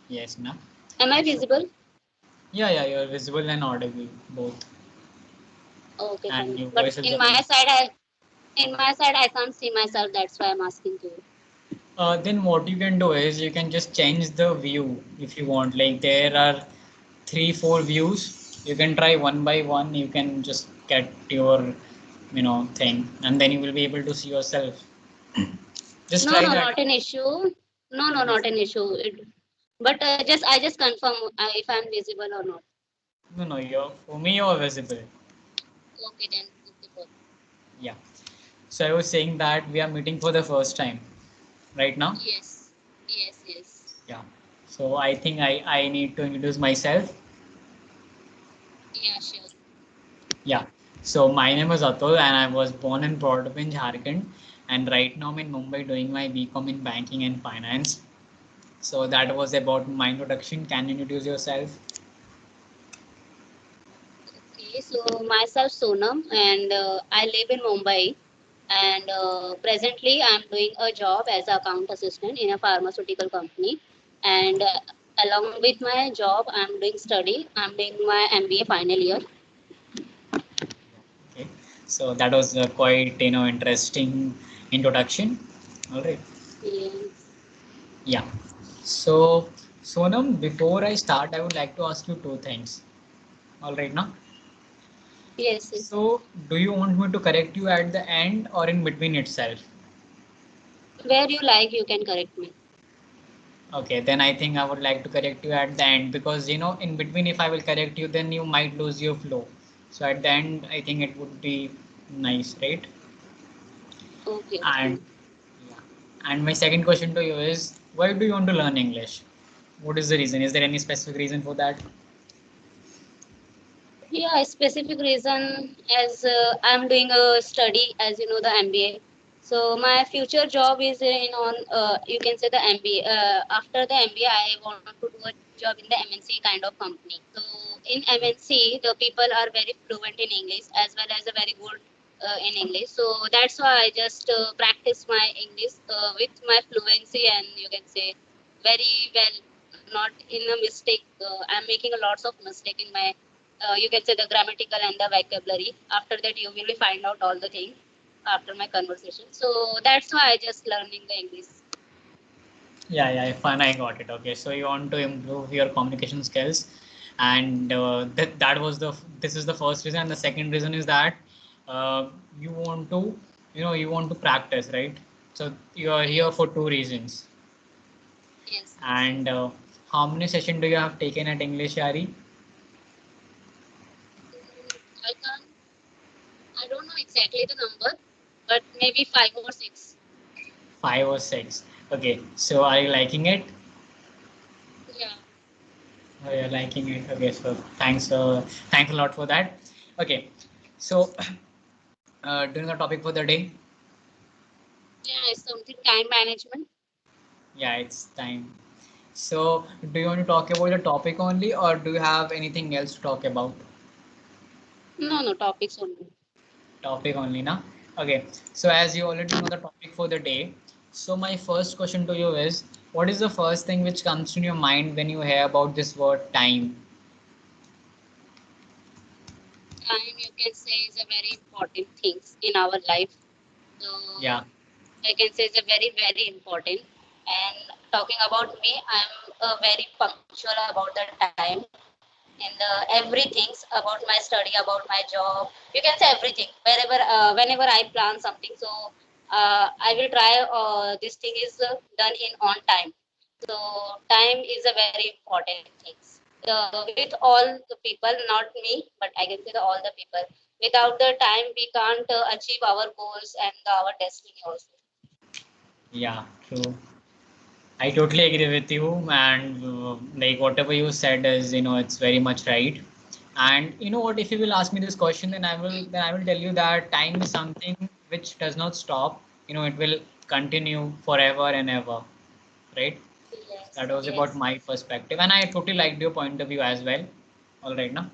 Yes, na. Am I So visible? yeah, you're visible and audible both, Okay, and fine. your But voice is audible. in my side, I can't see myself. That's why I'm asking to you. Then what you can do is you can just change the view if you want. Like there are three, four views. You can try one by one. You can just get your, thing, and then you will be able to see yourself. Just No, try no, that. not an issue. No, Mhm. not an issue. But I just confirm if I'm visible or not. No, for me you're visible. Okay, then. Okay, fine. Yeah. So I was saying that we are meeting for the first time right now. Yes, yes, yes. Yeah. So I think I need to introduce myself. Yeah, sure. Yeah. So my name is Atul and I was born and brought up in Jharkhand. And right now I'm in Mumbai doing my BCom in banking and finance. So that was about my introduction. Can you introduce yourself? Okay, so myself Sonam, and I live in Mumbai. And presently, I'm doing a job as an account assistant in a pharmaceutical company. And along with my job, I'm doing study. I'm doing my MBA final year. Okay. So that was quite interesting introduction. All right. Yes, Yeah. So Sonam, before I start, I would like to ask you two things. All right now. yes, yes. So do you want me to correct you at the end or in between itself? Where you like, you can correct me. Okay, then I think I would like to correct you at the end because in between if I will correct you, then you might lose your flow. So at the end, I think it would be nice, right? Okay, And okay. yeah. And my second question to you is, why do you want to learn English? What is the reason? Is there any specific reason for that? Yeah, a specific reason as I'm doing a study, as you know, the MBA. So my future job is in on you can say the MBA. After the MBA, I want to do a job in the MNC kind of company. So in MNC, the people are very fluent in English as well as a very good in English. So that's why I just practice my English with my fluency, and you can say very well, not in a mistake. I'm making a lots of mistake in my you can say the grammatical and the vocabulary. After that, you will find out all the things after my conversation. So that's why I just learning the English. Yeah, fine. I got it. Okay, so you want to improve your communication skills, and that was this is the first reason, and the second reason is that uh, you want to you want to practice, right? So you are here Yes, for two reasons. yes, yes. And how many session do you have taken at English, Yari? I can't. I don't know exactly the number, but maybe five or six. Five or six. Okay, so are you liking it? Yeah. Oh, you're liking it. Okay, so thanks a lot for that. Okay, so doing the topic for the day. Yeah, it's something time management. Yeah, it's time. So, do you want to talk about the topic only, or do you have anything else to talk about? No, no topics only. Topic only, na? Okay. So, as you already know the topic for the day, so my first question to you is, what is the first thing which comes to your mind when you hear about this word time? Time you can say is a very important things in our life. So Yeah, I can say it's a very very important. And talking about me, I'm very punctual about the time in the everything about my study, about my job. You can say everything. Whenever I plan something, so I will try. This thing is done in on time. So time is a very important thing. With all the people, not me, but I can say all the people. Without the time, we can't achieve our goals and our destiny also. yeah, true. I totally agree with you, and like whatever you said is, it's very much right. And you know what? If you will ask me this question, then I will tell you that time is something which does not stop. It will continue forever and ever, right? Yes, That was about yes, my perspective, and I totally liked your point of view as well. All right, now,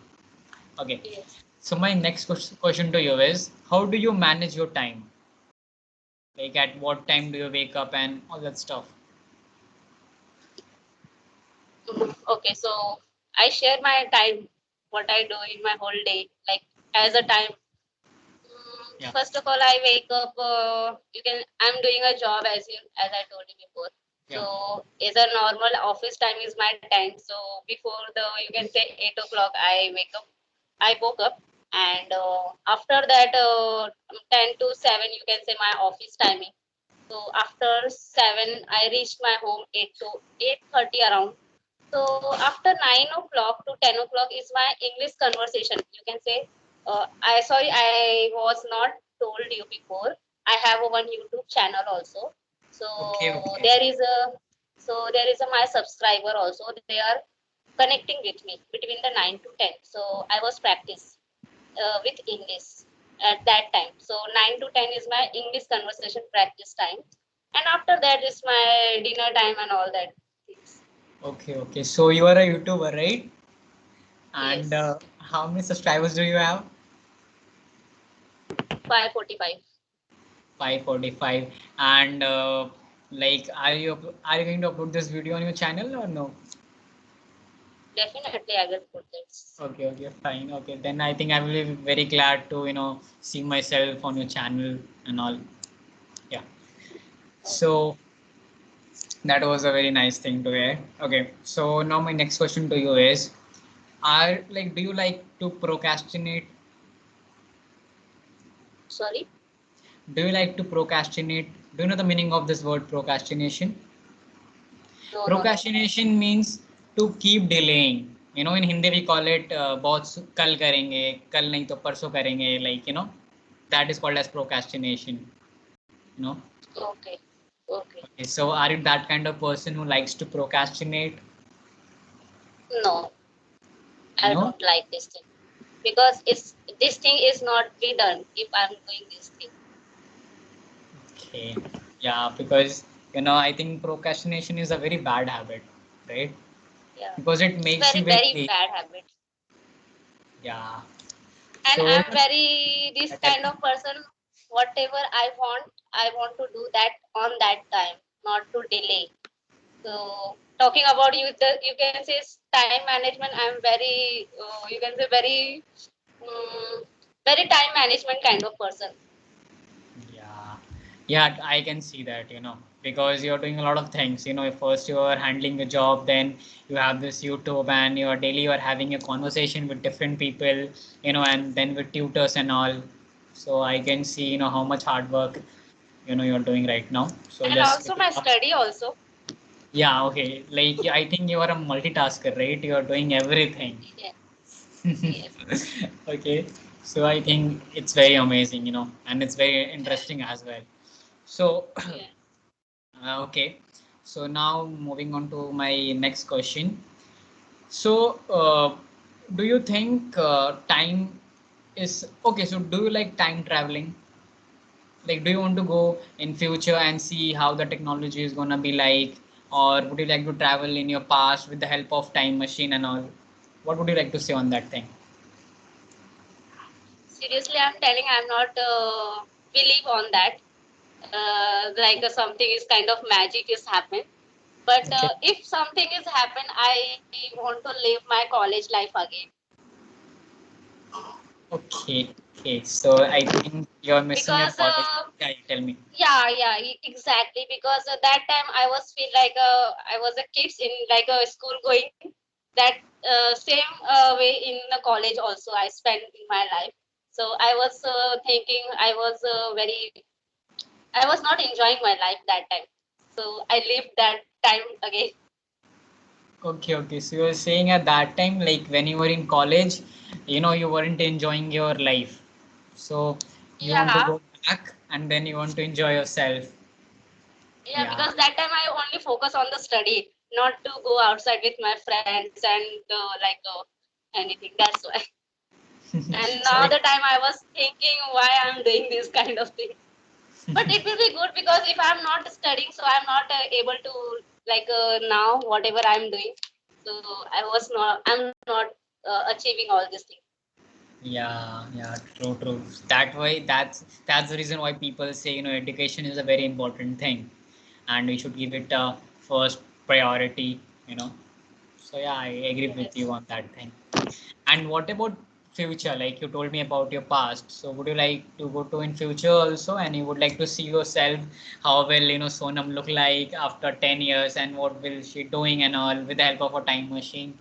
okay. yes. So my next question to you is, how do you manage your time? Like at what time do you wake up and all that stuff? Okay, so I share my time, what I do in my whole day, like as a time. Yeah. First of all, I wake up. I'm doing a job as I told you before. Yeah. So, as a normal office time is my time. So before the you can say 8 o'clock, I wake up. I woke up, and after that, 10 to 7, you can say my office timing. So after 7, I reached my home 8 to 8:30 around. So after 9 o'clock to 10 o'clock is my English conversation. You can say, I was not told you before. I have a one YouTube channel also. So Okay. Okay. there is a there is a my subscriber also. They are connecting with me between the 9 to 10. So I was practice with English at that time. So 9 to 10 is my English conversation practice time, and after that is my dinner time and all that things. Okay. Okay. So you are a YouTuber, right? And Yes, how many subscribers do you have? 5:45. 545. And like, are you going to upload this video on your channel or no? Definitely, I will put this. Okay, okay, fine. Okay, then I think I will be very glad to, see myself on your channel and all. Yeah. So that was a very nice thing to hear. Okay, so now my next question to you is, do you like to procrastinate? Sorry? Do you like to procrastinate? Do you know the meaning of this word procrastination? No, no, no. Procrastination means to keep delaying. In Hindi we call it बहुत कल करेंगे, कल नहीं तो परसों करेंगे, like, that is called as procrastination. you know Okay, okay. okay, so are you that kind of person who likes to procrastinate? No, I No. don't like this thing because it's this thing is not be done if I'm doing this thing. Okay. Yeah, because I think procrastination is a very bad habit, right? Yeah, Because it it's makes you very very very lazy. bad habit. Yeah. And So I'm very this tell kind me. of person. Whatever I want to do that on that time, not to delay. So talking about you can say time management. I'm very you can say um, very time management kind of person. Yeah, yeah, I can see that, because you're doing a lot of things. First you are handling a job, then you have this YouTube, and you're having a conversation with different people, and then with tutors and all. So I can see, how much hard work, you're doing right now. So And just also keep it my up. study also. Yeah, okay. Like, I think you are a multitasker, right? You're doing everything. Yes, yes, Okay. So I think it's very amazing, and it's very interesting as well. So, yeah. okay. So now moving on to my next question. So, do you think time is okay? So, do you like time traveling? Like, do you want to go in future and see how the technology is gonna be like, or would you like to travel in your past with the help of time machine and all? What would you like to say on that thing? Seriously, I'm telling I'm not believe on that. Like something is kind of magic is happen. But Okay. if something is happen, I want to live my college life again Okay. Okay. So I think you're missing your because college. Yeah, you tell me. yeah, yeah, exactly. Because that time I was feel like I was a kids in like a school going. That same way in the college also I spent in my life. So I was thinking I was not enjoying my life that time. So I lived that time again. Okay, okay. So you're saying at that time, like when you were in college, you weren't enjoying your life. So you want to Yeah, go back and then you want to enjoy yourself. yeah, Yeah. because that time I only focus on the study, not to go outside with my friends and anything. That's why. And So now the time I was thinking why I'm doing this kind of thing. But it will be good because if I'm not studying, so I'm not able to now whatever I'm doing. So I'm not achieving all these things. yeah, yeah, true, true. That way, that's the reason why people say, education is a very important thing, and we should give it a first priority. You know. So yeah, I agree with you Yes. on that thing. And what about future? Like you told me about your past. So would you like to go to in future also, and you would like to see yourself how will Sonam look like after 10 years, and what will she doing and all with the help of a time machine?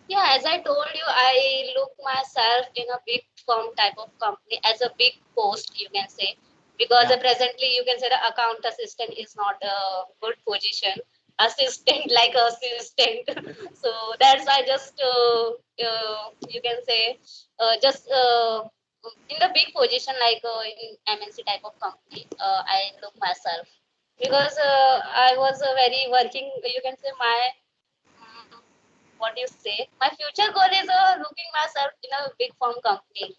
Yeah, as I told you, I look myself in a big firm type of company as a big post, you can say, because Yeah, presently you can say the account assistant is not a good position. Assistant like assistant, so that's why just you can say just in the big position like in MNC type of company. I look myself because I was very working. You can say my mm, what do you say? My future goal is looking myself in a big firm company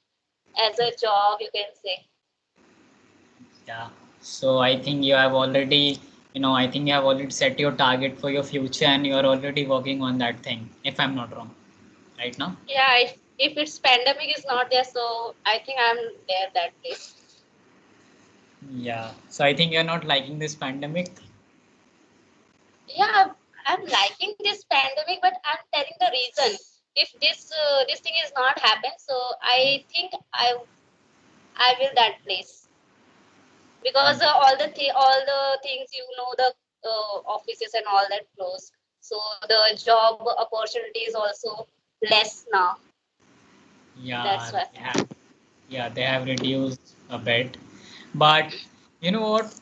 as a job, you can say. yeah. So I think you have already, I think you have already set your target for your future, and you are already working on that thing, if I'm not wrong, right now. Yeah, if it's pandemic is not there, so I think I'm there that place. Yeah. So I think you're not liking this pandemic. Yeah, I'm liking this pandemic, but I'm telling the reason. If this thing is not happen, so I think I will that place because all the things the offices and all that closed. So the job opportunity is also less now. Yeah, That's why. they have reduced a bit, but you know what?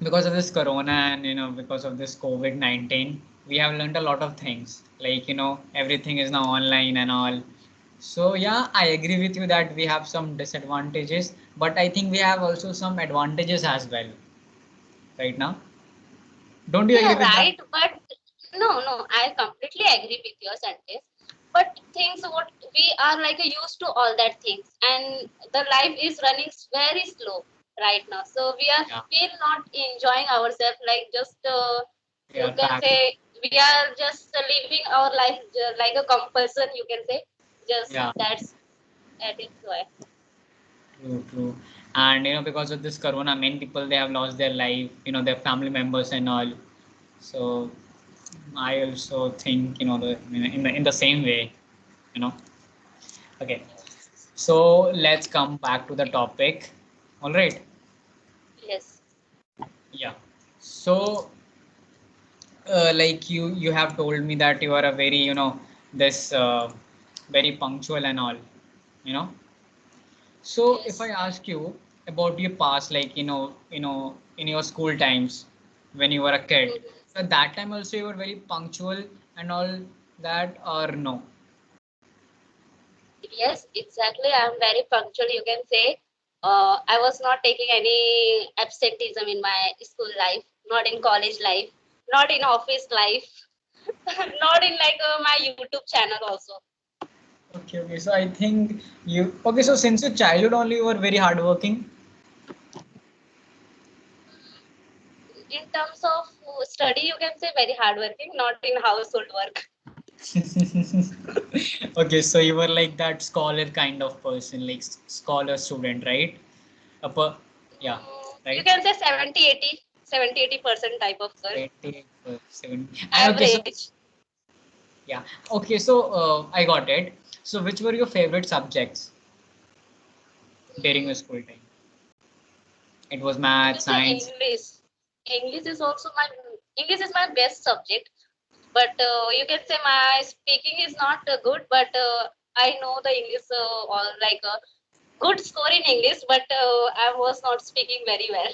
Because of this corona and because of this COVID-19, we have learned a lot of things. Like everything is now online and all. So yeah, I agree with you that we have some disadvantages, but I think we have also some advantages as well. Right now, don't you Yeah, agree with that? right. But no, I completely agree with your sentence. But things what we are like used to all that things, and the life is running very slow right now. So we are Yeah, still not enjoying ourselves. Like just we you are can back. say we are just living our life like a compulsion. You can say just Yeah. that is why. True, true. And because of this corona, many people they have lost their life, their family members and all. So I also think, in the same way, you know. Okay. So let's come back to the topic. All right. Yes. Yeah. So like you have told me that you are a very, this very punctual and all, you know. So if I Yes. ask you about your past, like in your school times when you were a kid, Mhm. so at that time also you were very punctual and all that, or no? Yes, exactly. I'm very punctual. You can say I was not taking any absenteeism in my school life, not in college life, not in office life, not in like my YouTube channel also. Okay, okay. So I think you okay. So since your childhood only, you were very hardworking. In terms of study, you can say very hardworking, not in household work. Okay, so you were like that scholar kind of person, like scholar student, right? Upper, yeah, You right. can say 70-80% type of girl, 70, 70. And okay, so average. yeah. Okay, so I got it. So which were your favorite subjects during your school time? It was You math, can say science. English. English is my best subject, but you can say my speaking is not good, but I know the English all like a good score in English, but I was not speaking very well.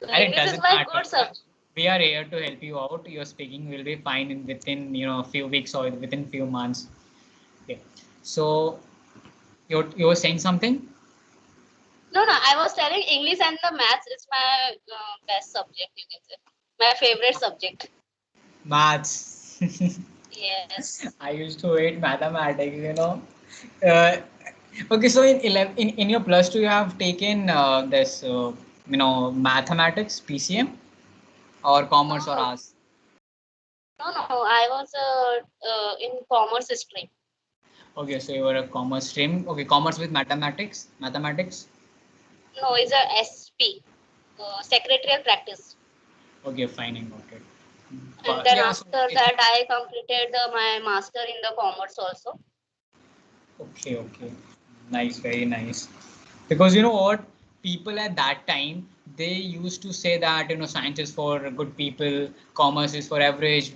So And it English is doesn't my matter. good subject. We are here to help you out. Your speaking will be fine in within a few weeks or within few months. Okay. So you were saying something? No, I was telling English and the maths is my best subject. You can say my favorite subject. Maths. Yes. I used to hate mathematics. Uh, okay, so in 11, in your plus two, you have taken this, mathematics, PCM, or commerce or No, arts. no. I was in commerce stream. Okay, so you were a commerce stream. Okay, commerce with mathematics. No, it's a SP, secretarial practice. Okay, fine, I got it. And then Yeah, so after if you, that, I completed my master in the commerce also. okay, okay, nice, very nice. Because you know what, people at that time, they used to say that science is for good people, commerce is for average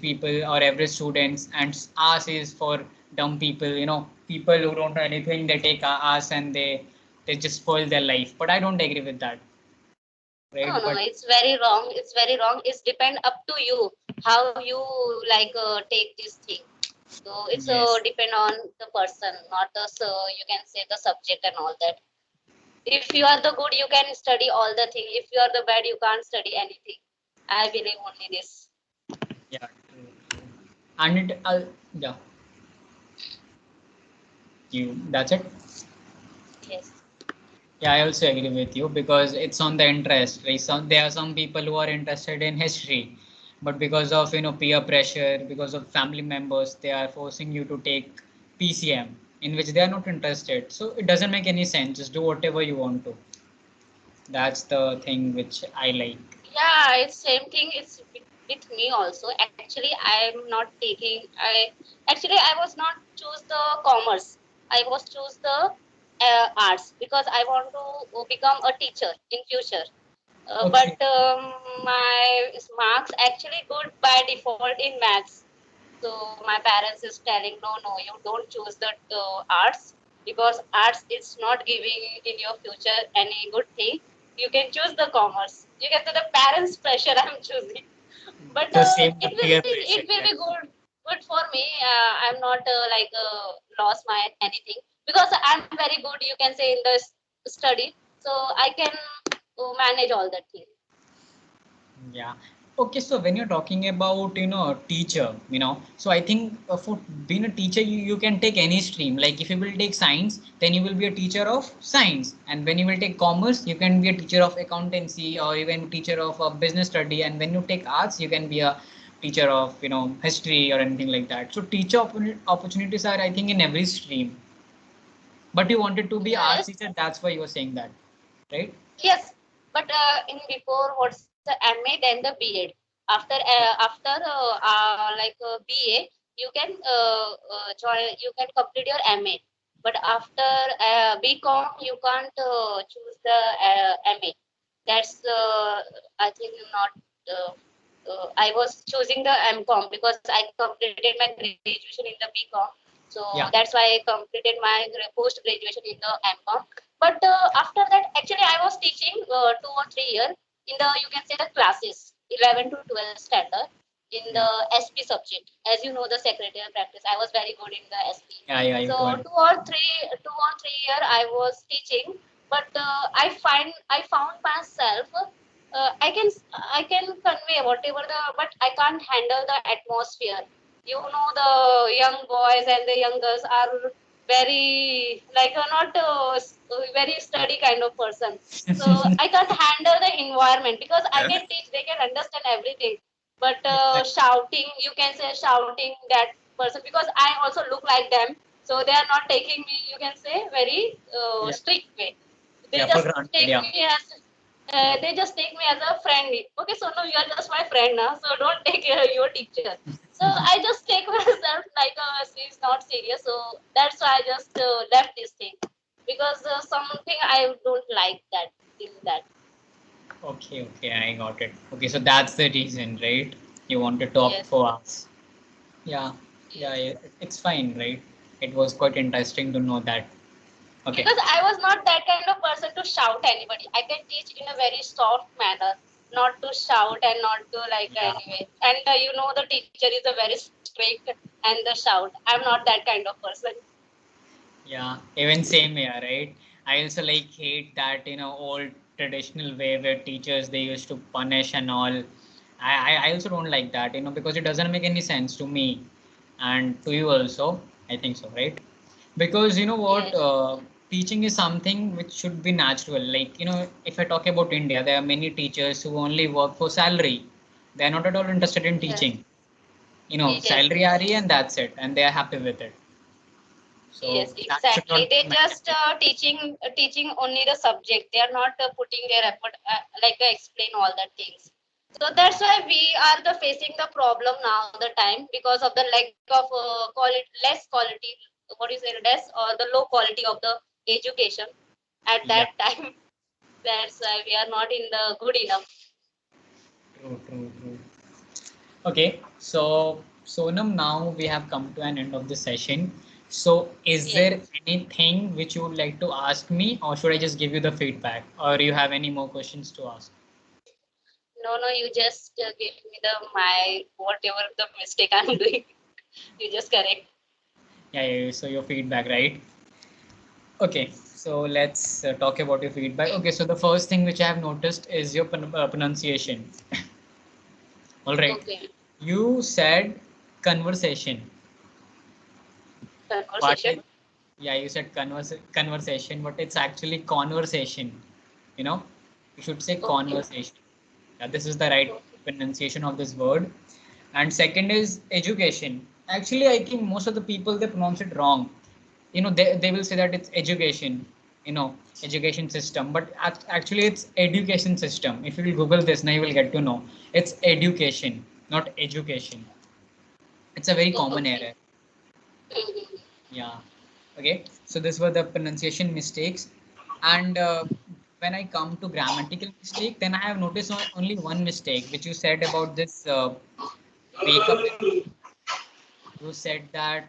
people or average students, and arts is for dumb people. People who don't know anything, they take arts and they just spoil their life. But I don't agree with that, No, right? no, But it's very wrong. It's very wrong. It's depend up to you how you like take this thing. So it's yes, depend on the person, not the you can say the subject and all that. If you are the good, you can study all the thing. If you are the bad, you can't study anything. I believe only this. yeah, true, true. And yeah, that's it. Yes. Yeah, I also agree with you because it's on the interest, right? There are some people who are interested in history, but because of peer pressure, because of family members, they are forcing you to take PCM, in which they are not interested. So it doesn't make any sense. Just do whatever you want to. That's the thing which I like. Yeah, it's same thing. It's with me also. Actually, I'm not taking. I was not choose the commerce. I was choose the arts because I want to become a teacher in future. Okay. But my marks actually good by default in maths. So my parents is telling, no, no, you don't choose the arts because arts is not giving in your future any good thing. You can choose the commerce. You get to the parents' pressure. I'm choosing, but The same, the it will peer be pressure. it will Yeah. be good for me. I'm not lost my anything because I'm very good. You can say in the study, so I can manage all that thing. Yeah. Okay, so when you're talking about, teacher, so I think for being a teacher, you can take any stream. Like if you will take science, then you will be a teacher of science. And when you will take commerce, you can be a teacher of accountancy or even teacher of business study. And when you take arts, you can be a teacher of, history or anything like that. So teacher opportunities are, I think, in every stream. But you wanted to be arts Yes, teacher, that's why you were saying that, right? yes, but in before what's the MA then the B.Ed. After BA, you can join. You can complete your MA. But after BCom, you can't choose the MA. That's I think not. I was choosing the MCom because I completed my graduation in the BCom. So that's Yeah. why I completed my post graduation in the MCom. But after that, actually, I was teaching 2 or 3 years in the you can say the classes 11 to 12 standard in the Yeah. SP subject. As you know, the secretarial practice. I was very good in the SP. Yeah, yeah, you So told. 2 or 3 year I was teaching, but I found myself. I can convey whatever the, but I can't handle the atmosphere. You know, the young boys and the young girls are very like not very study kind of person. So I can't handle the environment because I can teach, they can understand everything, but Exactly. shouting, you can say shouting that person because I also look like them, so they are not taking me, you can say, very Yeah. strict way. They Yeah, for just granted. take Yeah. me as a friend. Okay, so no, you are just my friend now, so don't take your teacher. So I just take myself like she's not serious. So that's why I just left this thing because something I don't like that in that. Okay, okay, I got it. Okay, so that's the reason, right? You want to talk Yes, for us. Yeah, yeah, yes. yeah, it's fine, right? It was quite interesting to know that. Okay. Because I was not that kind of person to shout anybody. I can teach in a very soft manner, not to shout and not to like Yeah, anyway. And you know, the teacher is a very strict and the shout. I'm not that kind of person. yeah, even same here, right? I also like hate that, old traditional way where teachers they used to punish and all. I also don't like that, because it doesn't make any sense to me and to you also. I think so, right? Because you know what, Yes, teaching is something which should be natural. Like, if I talk about India, there are many teachers who only work for salary. They are not at all interested in yes, teaching. yes, Salary are and that's it, and they are happy with it. So yes, that should exactly. not be They just mandatory. teaching only the subject. They are not putting their effort like explain all that things. So that's why we are the facing the problem now the time because of the lack of quality, less quality, what is it, less or the low quality of the education at Yeah, that time. That's why we are not in the good enough. true, true, true. Okay, so Sonam, now we have come to an end of the session. So, is Yes. there anything which you would like to ask me, or should I just give you the feedback, or you have any more questions to ask? No, no, you just give me the my whatever the mistake I'm doing. You just correct. Yeah, yeah, yeah, so your feedback, right? Okay, so let's talk about your feedback. Okay, so the first thing which I have noticed is your pronunciation. All right, Okay. you said conversation, but Conversation. yeah, you said conversation, but it's actually conversation. You know, you should say Okay. conversation. Yeah, this is the right pronunciation of this word. And second is education. Actually, I think most of the people they pronounce it wrong. You know, they will say that it's education, you know, education system, but actually it's education system. If you will Google this, now you will get to know it's education, not education. It's a very common Okay. error. Mhm. Yeah. Okay. So this were the pronunciation mistakes. And when I come to grammatical mistake, then I have noticed only one mistake, which you said about this wake up. You said that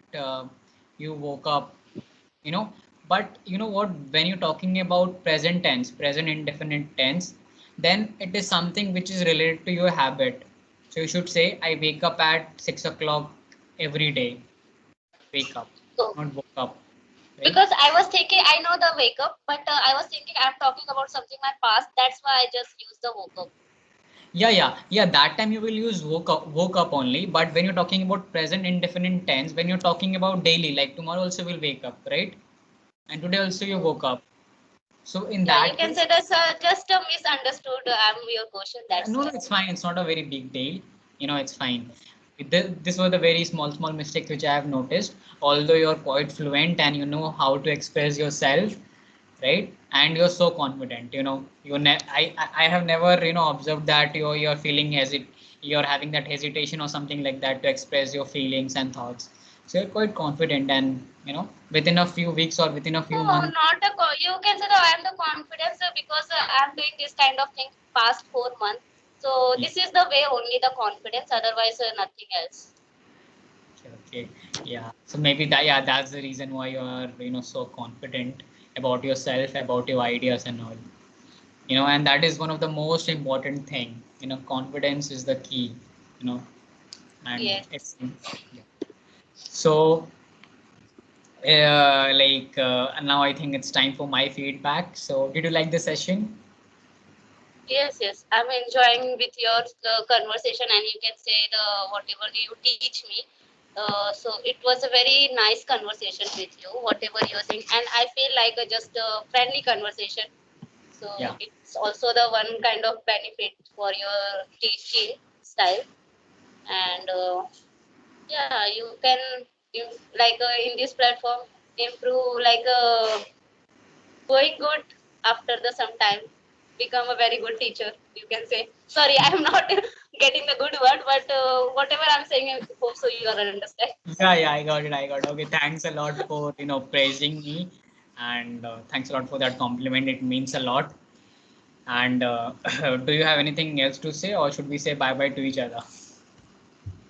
you woke up, you know, but you know what? When you're talking about present tense, present indefinite tense, then it is something which is related to your habit. So you should say, I wake up at 6 o'clock every day. Wake up, So not woke up, right? because I was thinking I know the wake up, but I was thinking I'm talking about something my past. That's why I just used the woke up. Yeah, yeah, yeah. That time you will use woke up only. But when you're talking about present indefinite tense, when you're talking about daily, like tomorrow also will wake up, right? And today also you woke up. So in Yeah, you that can case, say that's just a misunderstood. Your question. yeah, That's no, no, why. it's fine. It's not a very big deal. You know, it's fine. This was the very small mistakes which I have noticed. Although you're quite fluent and you know how to express yourself, right? And you're so confident. You know, I have never observed that you're feeling you're having that hesitation or something like that to express your feelings and thoughts. So you're quite confident, and within a few weeks or within a No, few months. not a. You can say that I am the confidence because I'm doing this kind of thing past 4 months. So Yeah. this is the way only the confidence. Otherwise, nothing else. Okay, okay. Yeah. So maybe that's the reason why you are, so confident about yourself, about your ideas and all. And that is one of the most important thing. Confidence is the key, you know, and it's Yes. yeah. So now I think it's time for my feedback. So did you like the session? Yes, yes. I'm enjoying with your conversation, and you can say the whatever you teach me. So it was a very nice conversation with you, whatever you're saying, and I feel like just a friendly conversation. So Yeah. it's also the one kind of benefit for your teaching style, and yeah, you can like in this platform improve like going good after the some time become a very good teacher, you can say. Sorry, I am not getting the good word, but whatever I'm saying, I hope so you are understand. Yeah, yeah, I got it. I got it. Okay, thanks a lot for praising me, and thanks a lot for that compliment. It means a lot. And do you have anything else to say, or should we say bye bye to each other?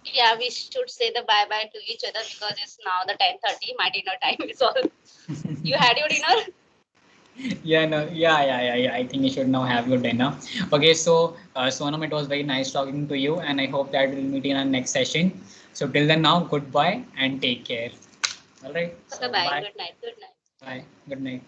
Yeah, we should say the bye bye to each other because it's now the 10:30. My dinner time is all. You had your dinner? Yeah, no, yeah. I think you should now have your dinner. Okay, so Sonam, it was very nice talking to you, and I hope that we'll meet in our next session. So till then, now goodbye and take care. All right. Okay, So bye. bye, Good night. Good night. bye, good night.